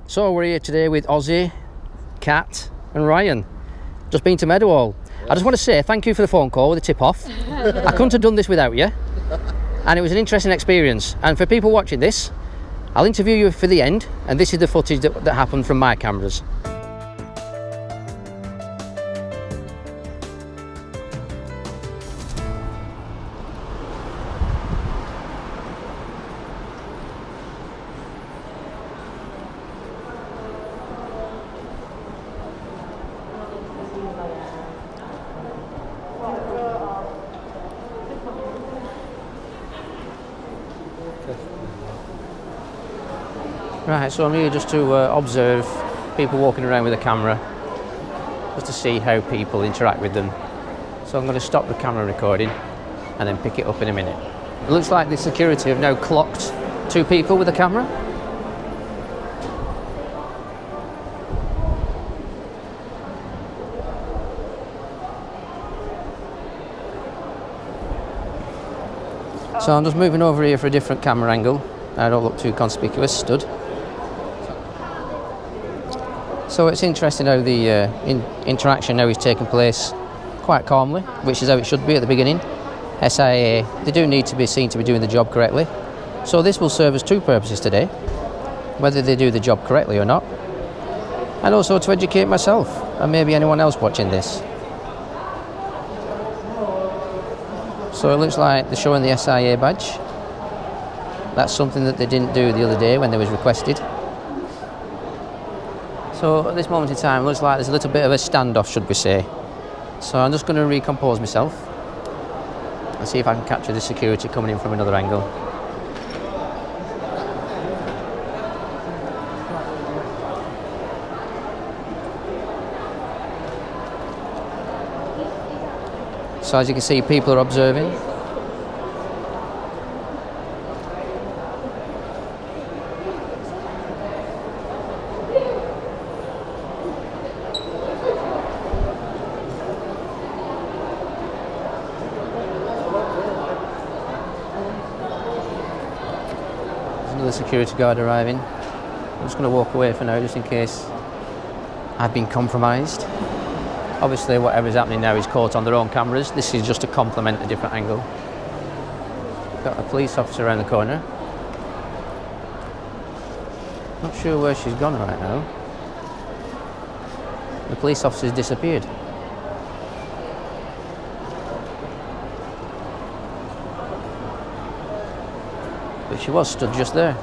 So we're here today with Ozzy, Kat and Ryan. Just been to Meadowhall. I just want to say thank you for the phone call with the tip-off. I couldn't have done this without you. And it was an interesting experience. And for people watching this, I'll interview you for the end. And this is the footage that happened from my cameras. Right, so I'm here just to observe people walking around with a camera, just to see how people interact with them. So I'm going to stop the camera recording and then pick it up in a minute. It looks like the security have now clocked 2 people with a camera. So I'm just moving over here for a different camera angle. I don't look too conspicuous, stood. So it's interesting how the interaction now is taking place quite calmly, which is how it should be at the beginning. SIA, they do need to be seen to be doing the job correctly. So this will serve as 2 purposes today, whether they do the job correctly or not, and also to educate myself and maybe anyone else watching this. So it looks like they're showing the SIA badge. That's something that they didn't do the other day when they was requested. So at this moment in time, it looks like there's a little bit of a standoff, should we say. So I'm just going to recompose myself and see if I can capture the security coming in from another angle. So as you can see, people are observing. Another security guard arriving. I'm just going to walk away for now, just in case I've been compromised. Obviously, whatever's happening now is caught on their own cameras. This is just to complement a different angle. Got a police officer around the corner. Not sure where she's gone right now. The police officer's disappeared. But she was stood just there.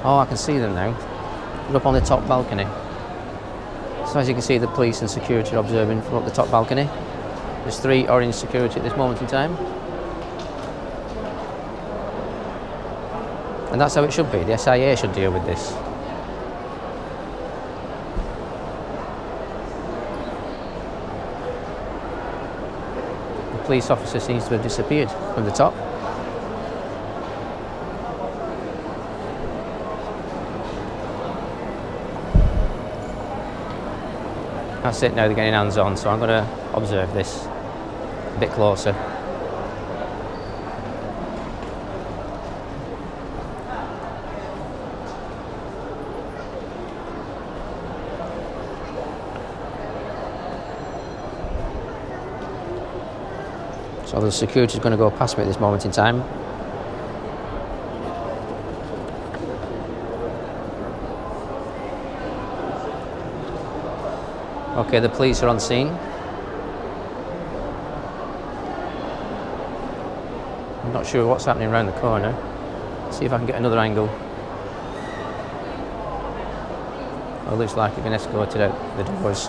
Oh, I can see them now. They're up on the top balcony. So as you can see, the police and security are observing from up the top balcony. There's 3 orange security at this moment in time. And that's how it should be. The SIA should deal with this. The police officer seems to have disappeared from the top. That's it, now they're getting hands on, so I'm going to observe this a bit closer. So the security is going to go past me at this moment in time. Okay, the police are on scene. I'm not sure what's happening around the corner. Let's see if I can get another angle. Oh, looks like it's been escorted out the doors.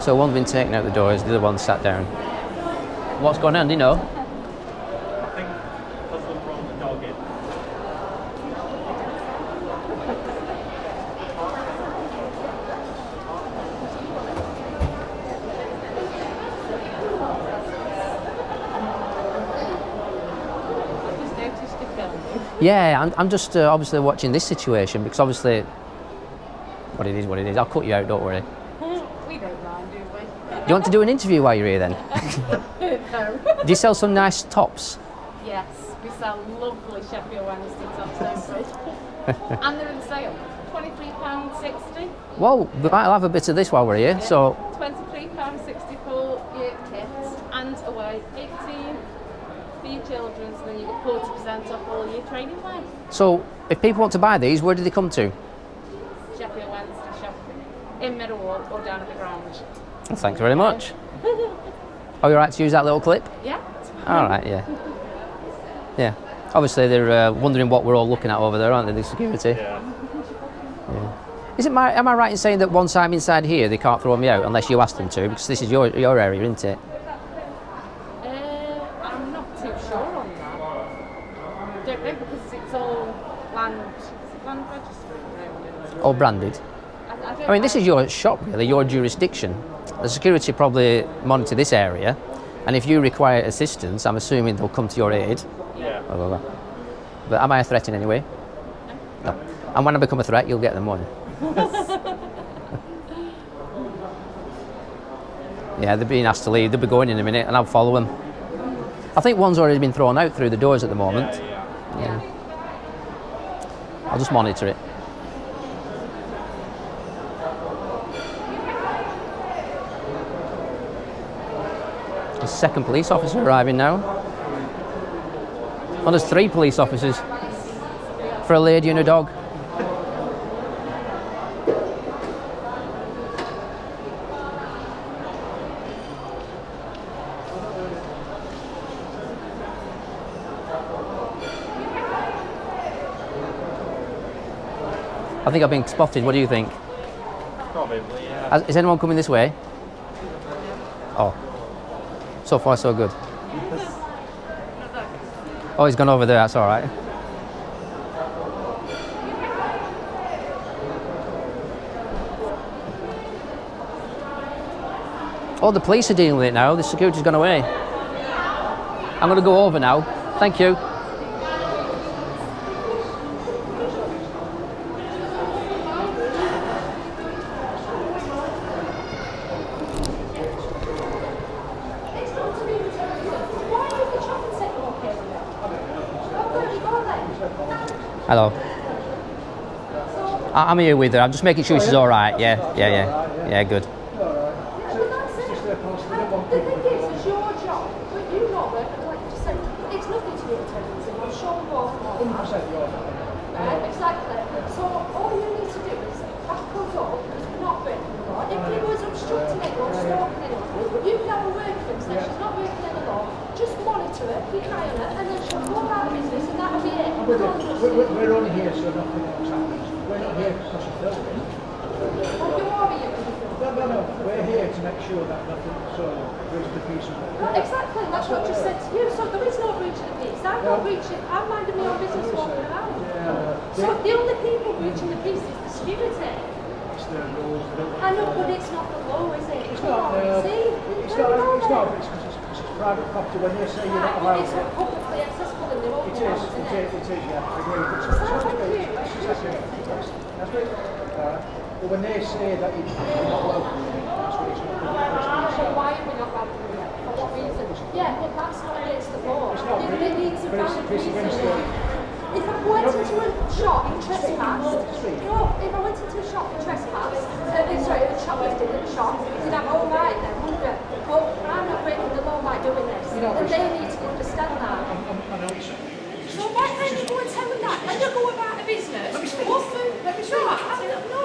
So one's been taken out the doors, the other one sat down. What's going on, do you know? I think husband brought the dog in. Yeah, I'm just obviously watching this situation because obviously what it is. I'll cut you out, don't worry. We don't mind, do we? Do you want to do an interview while you're here then? No. Do you sell some nice tops? Yes, we sell lovely Sheffield Wednesday tops. And they're in sale. £23.60. Well, we might have a bit of this while we're here. So, £23.60 for your kits and away. 18 for your children's, and then you get 40% off all your training wear. so if people want to buy these, where do they come to? Sheffield Wednesday shop in Meadowhall or down at the ground. Well, thanks very much. Are you all right to use that little clip? Yeah. All right, yeah. Yeah. Obviously, they're wondering what we're all looking at over there, aren't they, the security? Yeah. Am I right in saying that once I'm inside here, they can't throw me out unless you ask them to, because this is your area, isn't it? I'm not too sure on that. Don't know, because it's all land registered. Or branded? I mean, this is your shop, really, your jurisdiction. The security probably monitor this area, and if you require assistance, I'm assuming they'll come to your aid. Yeah. Blah, blah, blah. But am I a threat in any way? No. And when I become a threat, you'll get them, won't you? Yeah, they're being asked to leave. They'll be going in a minute, and I'll follow them. I think one's already been thrown out through the doors at the moment. Yeah. I'll just monitor it. The second police officer arriving now. Well, there's 3 police officers for a lady and a dog. I think I've been spotted. What do you think? Probably, yeah. Is anyone coming this way? Oh. So far, so good. Oh, he's gone over there. That's all right. Oh, the police are dealing with it now. The security's gone away. I'm going to go over now. Thank you. Hello. I'm here with her. I'm just making sure she's all right. Yeah, good. The thing is, it's your job, but you know it, like you said, it's nothing to do with tenants, I'm sure both know. 100% your job. Right, exactly. So all you need to do is back us up, because we're not breaking the law. If he was obstructing it or stalking anyone, you can have a word for him, say she's not breaking any law, just monitor her, keep an eye on her, and then she'll go about business, and that'll be it. We're only here so nothing else happens. We're not here because you're filming. Well, you are here. No. We're here to make sure that nothing breaches the peace. Well, exactly, that's what I just said to you. So there is no breach of the peace. I'm not breaching, I'm minding my own business walking around. So the only people breaching the peace is the security. It's the rules. I know, but it's not the law, is it? It's not. See? It's not. It's because it's private property. When they say you're not allowed. It's not publicly accessible in the open It ones, is, isn't it? yeah. I agree. That's right. But when they say that you're not allowed to, that's what it's not. But why are we not allowed to do that? For what reason? Yeah, but that's not against the law. It's not. It needs a valid It's against reason. If I went into a shop and trespassed, if I went into a shop and trespassed, the shoplifting in the shop, then I'm all right then, wouldn't it? But I'm not breaking the law by doing this, and they need to understand that. So why can't you go and tell them that? And you go about a business. No,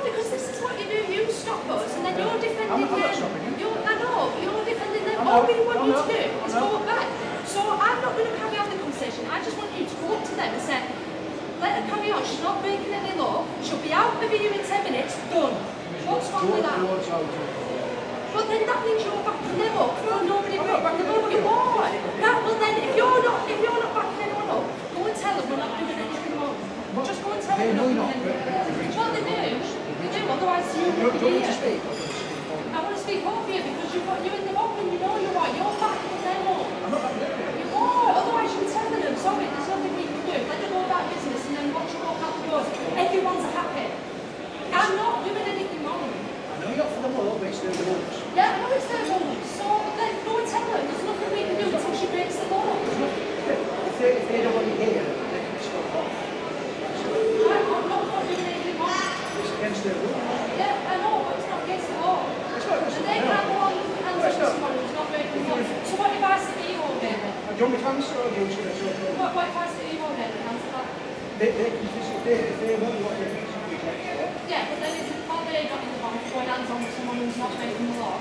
because this is what you do. You stop us, and then you're defending them. I know, you're defending them. All we want you to do is go back. So I'm not going to carry on the conversation. I just want you to go up to them and say, let her carry on. She's not breaking any law. She'll be out of here in 10 minutes. Done. What's wrong with that? But then that means you're backing them up for nobody broke back the law. You are. Well then, if you're not backing anyone up, go and tell them we're not doing anything wrong. Just go and tell them we're not doing anything. Well, they do. Otherwise, you wouldn't be here. I want to speak over you because you're in the wrong and you know you are. You're backing them up. You are. Otherwise, you're telling them, sorry, there's nothing we can do. Let them go about business and then watch you walk out the door. Everyone's happy. I'm not doing anything wrong. I know you're not for the law, but it's their rules. Yeah, I know it's their rules. So then go and tell her there's nothing we can do until she breaks the law. If they don't want to hear, they can stop off. you want me to answer or do you want to answer? What if I say you won't answer that? They can if they want what they can Yeah, but then it's not they got in the wrong for going hands on with someone who's not breaking the law.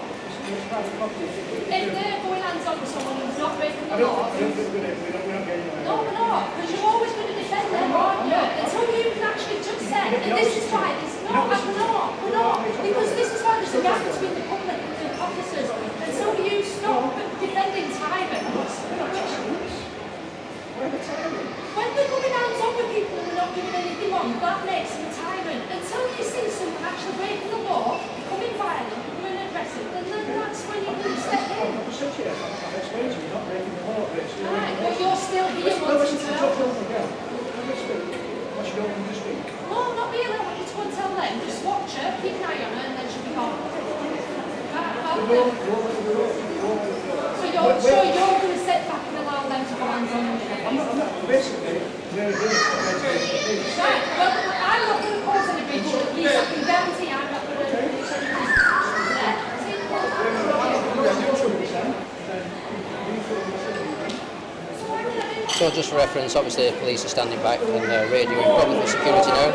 it's private property. If they're going hands on with someone who's not breaking the I don't law. think we're not getting anywhere. No, we're not, because you're always going to defend them, aren't you? Until you can actually just say, and this is why this. No, we're not, because this is why there's a gap between the public and the officers. Until you stop defending tyrants. When they're going hands on with people and they're not doing anything wrong, that makes them a tyrant. Until you see someone actually breaking the law, becoming violent, becoming aggressive, then that's when you can step in. I've explained to you, not breaking the law. Right, but you're still here wanting to help. What you don't want to speak. No, not really. I want you to go and tell them. Just watch her, keep an eye on her, and then she'll be gone. So you're going to sit back and allow them to go hands on with it? I'm not basically really doing it. Right, well, I'm not going to cause any breach of the peace. I can guarantee I'm not going to breach any peace. So just for reference, obviously the police are standing back and radioing probably for security now.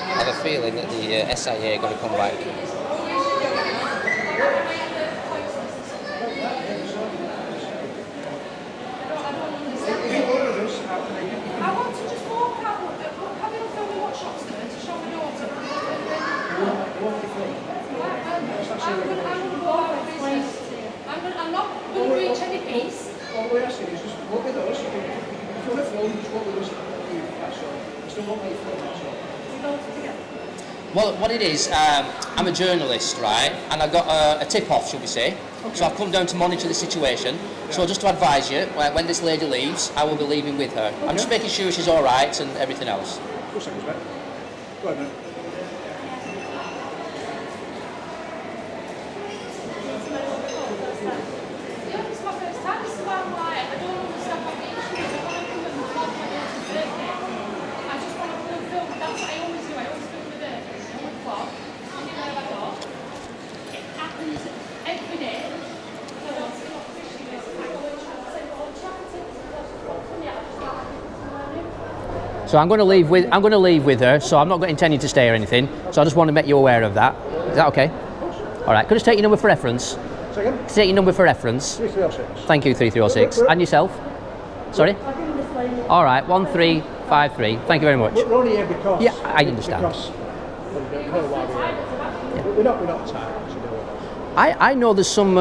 I have a feeling that the SIA are going to come back. I want to just walk out. Have you filmed me what shops there to show my daughter? I'm not going to breach any peace. All we're asking is just walk with us. If you want to film, just walk with us. That's all. We still want you to film, that's all. Well, what it is, I'm a journalist, right? And I've got a tip-off, should we say. Okay. So I've come down to monitor the situation. Yeah. So just to advise you, when this lady leaves, I will be leaving with her. Okay. I'm just making sure she's all right and everything else. 2 seconds, mate. Go ahead, mate. So I'm going to leave with her. So I'm not intending to stay or anything. So I just want to make you aware of that. Is that okay? All right. Could I just take your number for reference? Second. Take your number for reference. 3306. Thank you, 3306. And yourself? Sorry. All right. 1353. Thank you very much. We're only here because. Yeah, I understand. Because we're not tired. I know there's some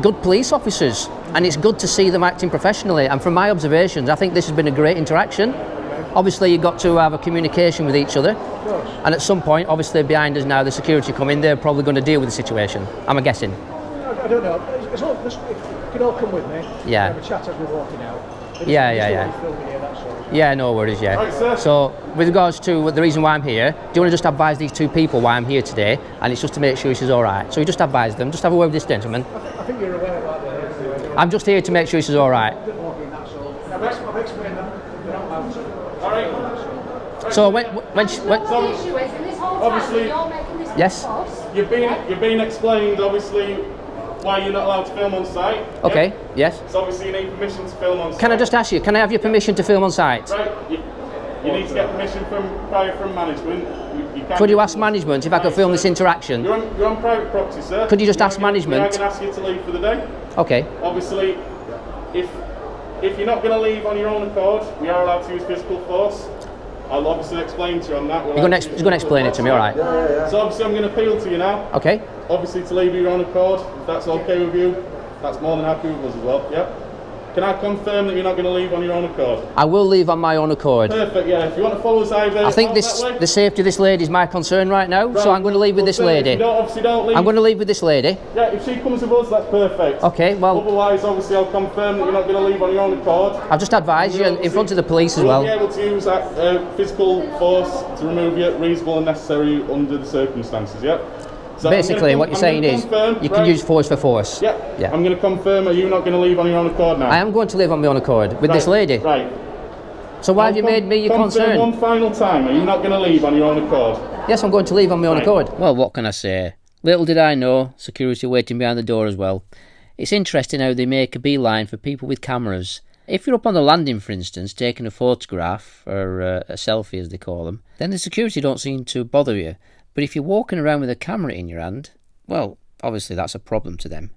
good police officers, and it's good to see them acting professionally. And from my observations, I think this has been a great interaction. Obviously, you've got to have a communication with each other. And at some point, obviously, behind us now, the security come in, they're probably going to deal with the situation. I'm guessing. I don't know. If you can all come with me, yeah. Have a chat as we're walking out. Yeah. Yeah, no worries, yeah. Right, so, with regards to the reason why I'm here, do you want to just advise these two people why I'm here today? And it's just to make sure she's all right. So you just advise them, just have a word with this gentleman. I think you're aware of that. I'm just here to make sure she's all right. I've explained that. They're not allowed to. All right. So when obviously, yes, you've been explained obviously why you're not allowed to film on site. Okay. Yeah? Yes. So obviously you need permission to film on site. Can I just ask you? Can I have your permission to film on site? Right. You need to get permission from management. Could you ask management if I could film this interaction? You're on private property, sir. Could you just ask management? I'm going to ask you to leave for the day. Okay. Obviously, if you're not going to leave on your own accord, we are allowed to use physical force. I'll obviously explain to you on that. You're going to explain it to me, all right? Yeah. So obviously I'm going to appeal to you now. Okay. Obviously to leave your own accord, if that's okay with you, that's more than happy with us as well, yeah? Can I confirm that you're not going to leave on your own accord? I will leave on my own accord. Perfect, yeah. If you want to follow us either, I think the safety of this lady is my concern right now, so I'm going to leave with this lady. If you obviously don't leave. I'm going to leave with this lady. Yeah, if she comes with us, that's perfect. Okay, well. Otherwise, obviously, I'll confirm that you're not going to leave on your own accord. I'll just advise you in front of the police as well. We'll be able to use physical force to remove you, reasonable and necessary under the circumstances, yeah? So basically, what you're saying is you can use force for force. Yeah. I'm going to confirm, are you not going to leave on your own accord now? I am going to leave on my own accord with this lady. Right. So why have you made me your concern? One final time, are you not going to leave on your own accord? Yes, I'm going to leave on my own accord. Well, what can I say? Little did I know, security waiting behind the door as well. It's interesting how they make a beeline for people with cameras. If you're up on the landing, for instance, taking a photograph, or a selfie as they call them, then the security don't seem to bother you. But if you're walking around with a camera in your hand, well, obviously that's a problem to them.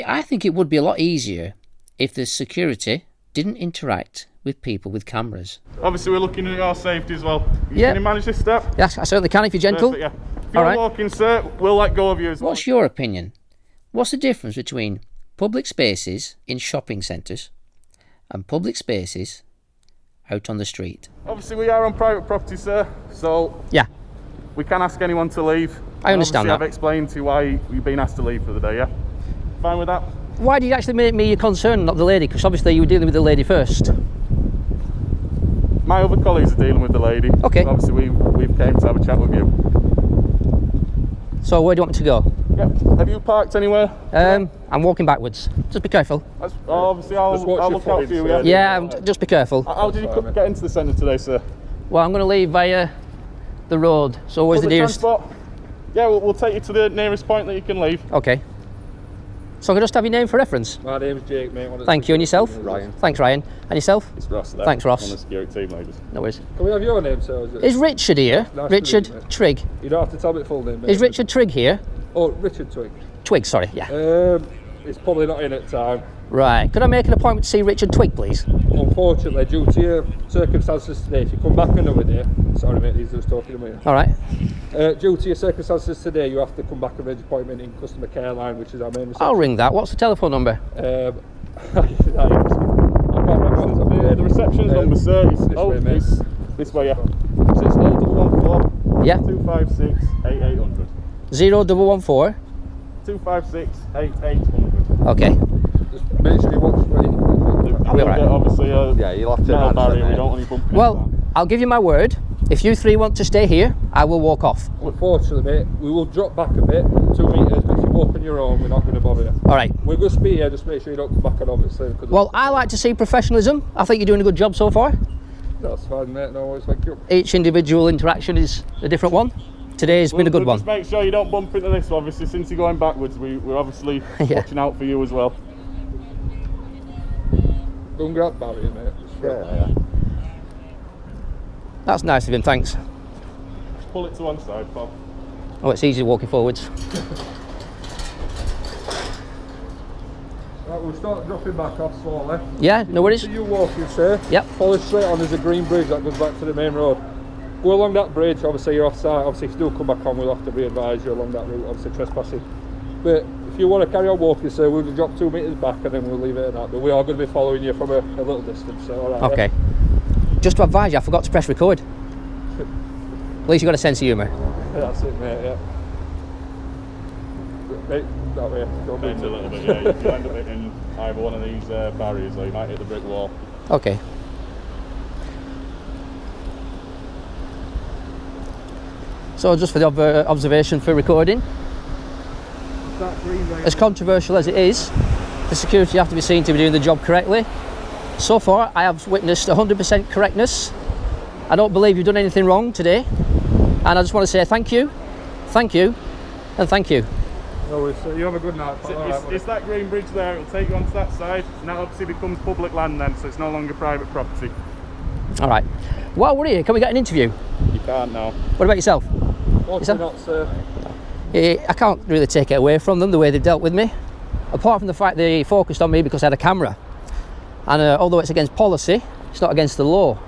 I think it would be a lot easier if the security didn't interact with people with cameras. Obviously, we're looking at your safety as well. Yeah. Can you manage this step? Yes, I certainly can if you're gentle. Perfect, yeah. If you're walking, sir, we'll let go of you as well. What's your opinion? What's the difference between public spaces in shopping centres and public spaces out on the street? Obviously, we are on private property, sir, so yeah, we can ask anyone to leave. I understand that. I've explained to you why you've been asked to leave for the day, yeah? Fine with that? Why did you actually make me a concern, not the lady? Because obviously you were dealing with the lady first. My other colleagues are dealing with the lady. Okay. Obviously, we've came to have a chat with you. So where do you want me to go? Yeah. Have you parked anywhere? I'm walking backwards. Just be careful. Obviously, I'll look out for you, yeah? Yeah, just be careful. How did you get into the centre today, sir? Well, I'm going to leave via the road. So where's the nearest? Transport? Yeah, we'll take you to the nearest point that you can leave. Okay. So can I just have your name for reference? My name's Jake, mate. Thank you. And yourself? Ryan. Thanks, Ryan. And yourself? It's Ross there. Thanks, Ross. On the security team, ladies. No worries. Can we have your name, sir? Is Richard here? Nice Richard to meet you, mate. Trigg. You don't have to tell me the full name, mate. Is Richard Trigg here? Oh, Richard Twig. Twigg, sorry, yeah. It's probably not in at time. Right. Could I make an appointment to see Richard Twigg, please? Unfortunately, due to your circumstances today, if you come back another day, sorry mate, he's just talking to me. All right. Due to your circumstances today, you have to come back and make an appointment in customer care line, which is our main reception. I'll ring that. What's the telephone number? I can't remember what it's up The reception's number, sir, is this way, yeah. So it's 0114 Yeah. 256 8800. 0114. 256 8800. Okay. Just make sure you watch where you I'll be all right. Obviously, Yeah, you'll have to metal answer barrier, we that. don't want you bumping Well, into I'll give you my word. If you three want to stay here, I will walk off. Unfortunately, mate, we will drop back a bit, 2 metres, but if you walk on your own, we're not going to bother you. All right. We're going to be here, just make sure you don't come back on, obviously. Well, I like to see professionalism. I think you're doing a good job so far. That's fine, mate, no worries, thank you. Each individual interaction is a different one. Today's been a good one. Just make sure you don't bump into this, obviously, since you're going backwards, we're obviously Yeah. watching out for you as well. Don't grab barrier, mate. Yeah. That's nice of him, thanks. Just pull it to one side, Bob. Oh, it's easy walking forwards. Right, we'll start dropping back off slowly. Yeah, no worries. So you walking, sir. Yep. Follow straight on, there's a green bridge that goes back to the main road. Go along that bridge, obviously you're offside. Obviously if you do come back on, we'll have to re-advise you along that route, obviously trespassing. But if you want to carry on walking, sir, we'll just drop 2 metres back and then we'll leave it at that. But we are going to be following you from a little distance, so alright. Okay. Just to advise you, I forgot to press record. At least you've got a sense of humour. Yeah, that's it, mate, yeah. Mate, that way. Don't Bend a little bit, yeah. You end up hitting either one of these barriers, or you might hit the brick wall. Okay. So just for the observation for recording, as controversial as it is, the security have to be seen to be doing the job correctly. So far, I have witnessed 100% correctness. I don't believe you've done anything wrong today. And I just want to say thank you, and thank you. No worries, so you have a good night. It's that green bridge there, it'll take you onto that side, and that obviously becomes public land then, so it's no longer private property. All right. While we're here, can we get an interview? You can't now. What about yourself? What's that- not, sir? I can't really take it away from them, the way they've dealt with me. Apart from the fact they focused on me because I had a camera. And although it's against policy, it's not against the law.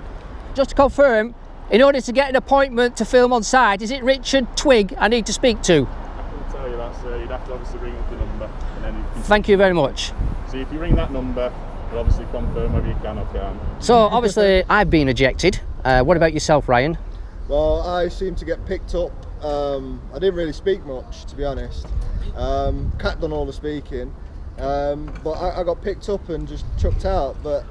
Just to confirm, in order to get an appointment to film on site, is it Richard Twigg I need to speak to? I can tell you that, sir. You'd have to obviously ring up the number, and then you can... Thank you very much. So if you ring that number, you'll obviously confirm whether you can or can't. So obviously I've been ejected. What about yourself, Ryan? Well, I seem to get picked up. I didn't really speak much, to be honest. Cat done all the speaking, but I got picked up and just chucked out. But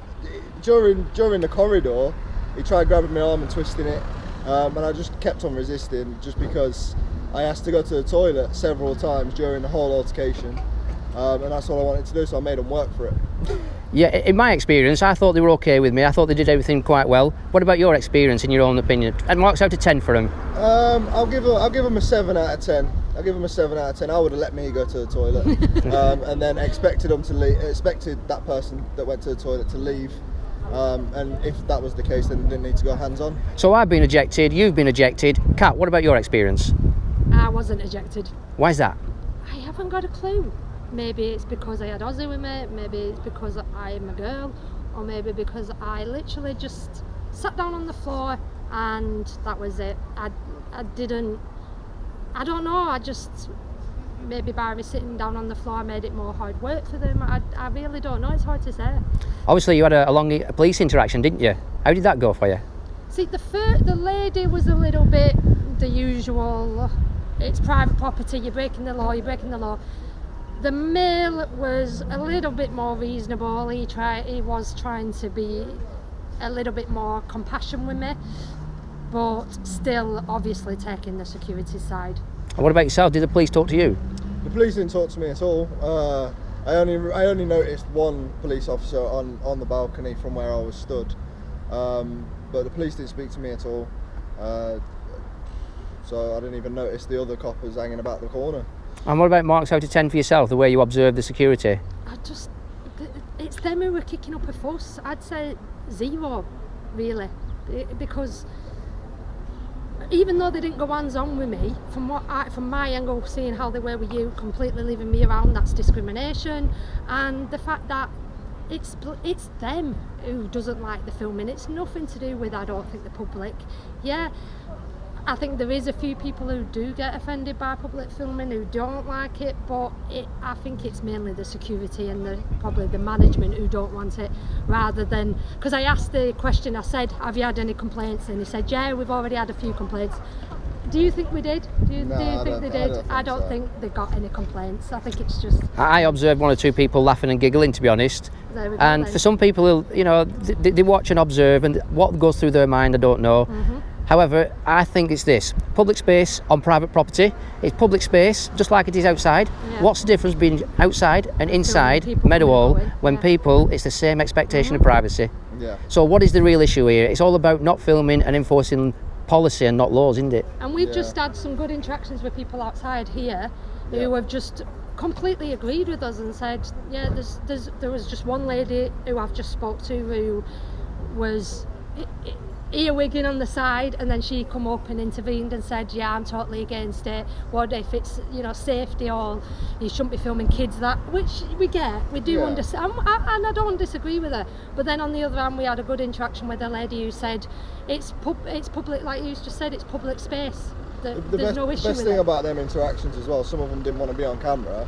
during the corridor, he tried grabbing my arm and twisting it, and I just kept on resisting, just because I asked to go to the toilet several times during the whole altercation, and that's all I wanted to do. So I made him work for it. Yeah, in my experience, I thought they were okay with me. I thought they did everything quite well. What about your experience, in your own opinion? And marks out of 10 for them. I'll give him a 7 out of 10. I give them a 7 out of 10. I would have let me go to the toilet, and then expected them to leave. Expected that person that went to the toilet to leave, and if that was the case, then they didn't need to go hands-on. So I've been ejected, you've been ejected. Kat, what about your experience? I wasn't ejected. Why is that? I haven't got a clue. Maybe it's because I had Aussie with me, maybe it's because I'm a girl, or maybe because I literally just sat down on the floor and that was it. I don't know, I just, maybe by me sitting down on the floor made it more hard work for them. I really don't know, it's hard to say. Obviously you had a long police interaction, didn't you? How did that go for you? See, the lady was a little bit the usual, it's private property, you're breaking the law, you're breaking the law. The male was a little bit more reasonable, he was trying to be a little bit more compassion with me, but still obviously taking the security side. And what about yourself? Did the police talk to you? The police didn't talk to me at all. I only noticed one police officer on the balcony from where I was stood, but the police didn't speak to me at all. So I didn't even notice the other coppers hanging about the corner. And what about marks out of 10 for yourself, the way you observed the security? It's them who were kicking up a fuss. I'd say 0, really, because even though they didn't go hands-on with me, from my angle, seeing how they were with you, completely leaving me around, that's discrimination. And the fact that it's them who doesn't like the filming. It's nothing to do with, I don't think, the public. Yeah, I think there is a few people who do get offended by public filming who don't like it, but I think it's mainly the security and probably the management who don't want it, rather than, because I asked the question, I said, have you had any complaints? And he said, yeah, we've already had a few complaints. Do you think we did? Do you think they did? I don't think they got any complaints. I think it's just... I observed 1 or 2 people laughing and giggling, to be honest. And for some people, you know, they watch and observe, and what goes through their mind, I don't know. However, I think it's this. Public space on private property, it's public space, just like it is outside. Yeah. What's the difference between outside and inside Meadowhall when people, it's the same expectation of privacy. Yeah. So what is the real issue here? It's all about not filming and enforcing policy and not laws, isn't it? And we've just had some good interactions with people outside here who have just completely agreed with us and said, yeah, there was just one lady who I've just spoke to who was earwigging on the side, and then she come up and intervened and said, yeah, I'm totally against it. What if it's, you know, safety, or you shouldn't be filming kids, that, which we do understand, and I don't disagree with her. But then on the other hand, we had a good interaction with a lady who said it's public, like you just said, it's public space. There's no issue with it. The best thing about them interactions as well, some of them didn't want to be on camera,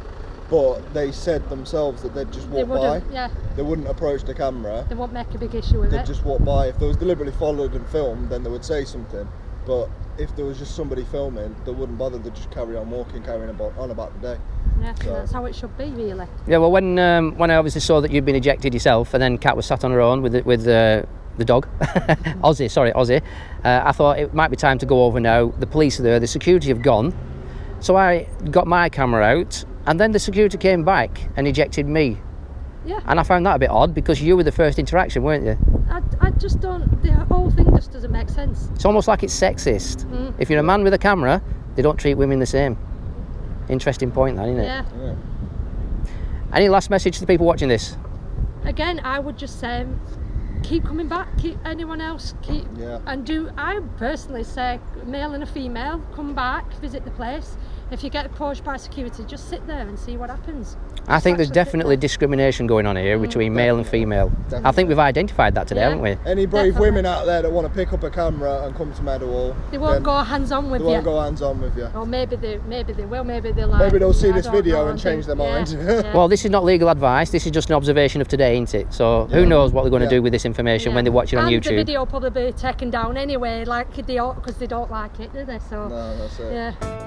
but they said themselves that they'd just walk by. Yeah. They wouldn't approach the camera. They won't make a big issue with it. They'd just walk by. If they was deliberately followed and filmed, then they would say something. But if there was just somebody filming, they wouldn't bother. They'd just carry on walking, carrying on about the day. Yeah, so that's how it should be, really. Yeah, well, when I obviously saw that you'd been ejected yourself, and then Kat was sat on her own with the dog, Aussie, I thought it might be time to go over now. The police are there, the security have gone. So I got my camera out, and then the security came back and ejected me. Yeah. And I found that a bit odd, because you were the first interaction, weren't you? I just don't, the whole thing just doesn't make sense. It's almost like it's sexist. If you're a man with a camera, they don't treat women the same. Interesting point, that, isn't it? Yeah. Any last message to the people watching this? Again, I would just say, keep coming back, keep anyone else, I personally say, male and a female, come back, visit the place. If you get approached by security, just sit there and see what happens. I think there's definitely discrimination going on here between male and female. Definitely. I think we've identified that today, haven't we? Any brave women out there that want to pick up a camera and come to Meadowhall, they won't go hands-on with you. They won't go hands-on with you. Or maybe they will, maybe they'll like... Maybe they'll see this video and change their mind. Well, this is not legal advice, this is just an observation of today, isn't it? So who knows what they're going to do with this information when they watch it on YouTube. And the video will probably be taken down anyway, like because they don't like it, do they? So, no, that's it. Yeah.